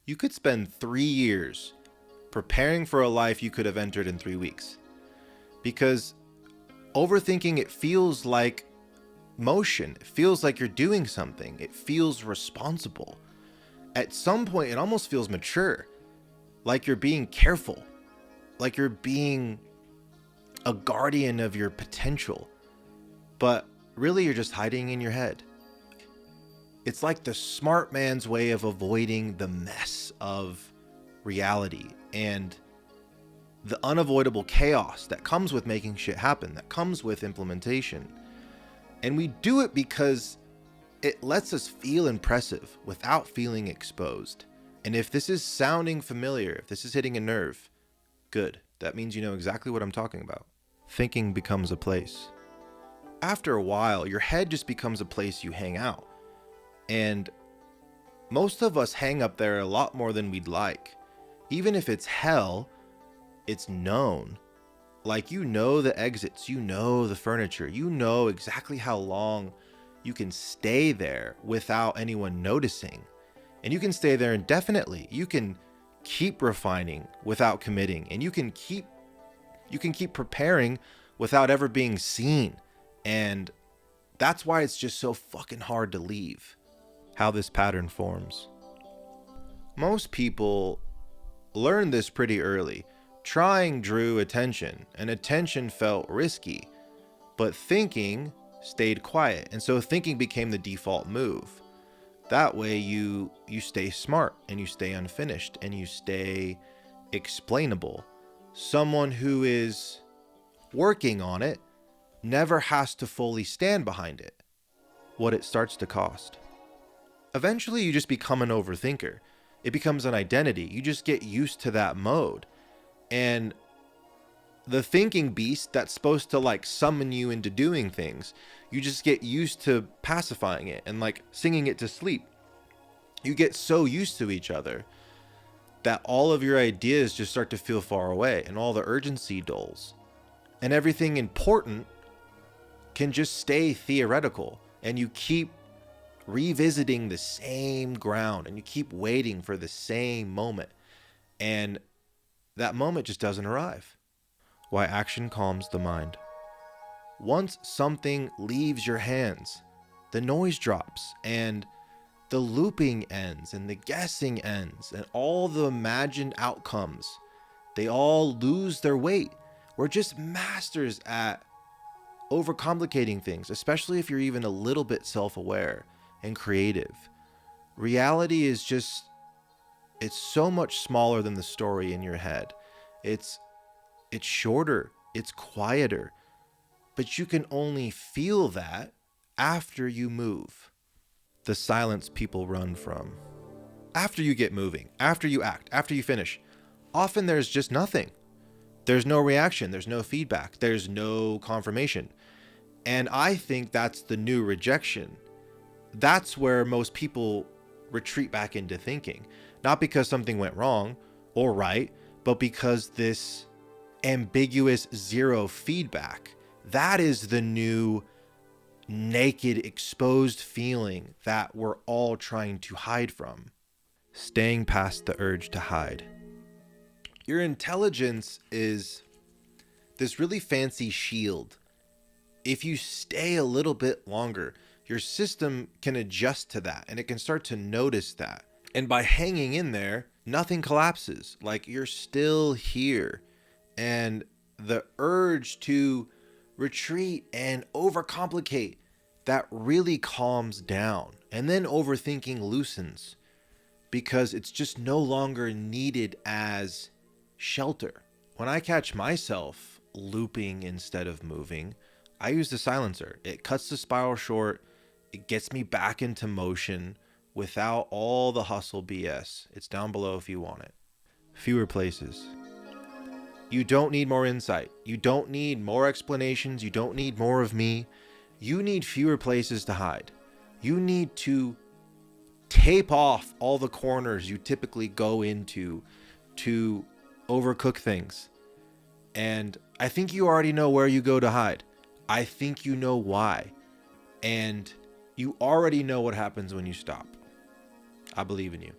You could spend 3 years preparing for a life you could have entered in 3 weeks. Because overthinking, it feels like motion. It feels like you're doing something. It feels responsible. At some point, it almost feels mature. Like you're being careful. Like you're being a guardian of your potential. But really, you're just hiding in your head. It's like the smart man's way of avoiding the mess of reality and the unavoidable chaos that comes with making shit happen, that comes with implementation. And we do it because it lets us feel impressive without feeling exposed. And if this is sounding familiar, if this is hitting a nerve, good. That means you know exactly what I'm talking about. Thinking becomes a place. After a while, your head just becomes a place you hang out. And most of us hang up there a lot more than we'd like. Even if it's hell, it's known. Like, you know the exits, you know the furniture, you know exactly how long you can stay there without anyone noticing. And you can stay there indefinitely. You can keep refining without committing, and you can keep preparing without ever being seen. And that's why it's just so fucking hard to leave. How this pattern forms. Most people learn this pretty early. Trying drew attention, and attention felt risky, but thinking stayed quiet, and so thinking became the default move. That way you stay smart, and you stay unfinished, and you stay explainable. Someone who is working on it never has to fully stand behind it. What it starts to cost. Eventually you just become an overthinker. It becomes an identity. You just get used to that mode. And the thinking beast that's supposed to like summon you into doing things, you just get used to pacifying it and like singing it to sleep. You get so used to each other that all of your ideas just start to feel far away, and all the urgency dulls. And everything important can just stay theoretical, and you keep revisiting the same ground, and you keep waiting for the same moment, and that moment just doesn't arrive. Why action calms the mind. Once something leaves your hands, the noise drops, and the looping ends, and the guessing ends, and all the imagined outcomes, they all lose their weight. We're just masters at overcomplicating things, especially if you're even a little bit self-aware and creative. Reality is just, it's so much smaller than the story in your head. It's shorter, it's quieter, but you can only feel that after you move. The silence people run from. After you get moving, after you act, after you finish, often there's just nothing. There's no reaction, there's no feedback, there's no confirmation. And I think that's the new rejection. That's where most people retreat back into thinking. Not because something went wrong or right, but because this ambiguous zero feedback, that is the new naked, exposed feeling that we're all trying to hide from. Staying past the urge to hide. Your intelligence is this really fancy shield. If you stay a little bit longer, your system can adjust to that, and it can start to notice that. And by hanging in there, nothing collapses. Like, you're still here. And the urge to retreat and overcomplicate, that really calms down. And then overthinking loosens, because it's just no longer needed as shelter. When I catch myself looping instead of moving, I use the silencer. It cuts the spiral short. It gets me back into motion without all the hustle BS. It's down below if you want it. Fewer places. You don't need more insight. You don't need more explanations. You don't need more of me. You need fewer places to hide. You need to tape off all the corners you typically go into to overcook things. And I think you already know where you go to hide. I think you know why. And you already know what happens when you stop. I believe in you.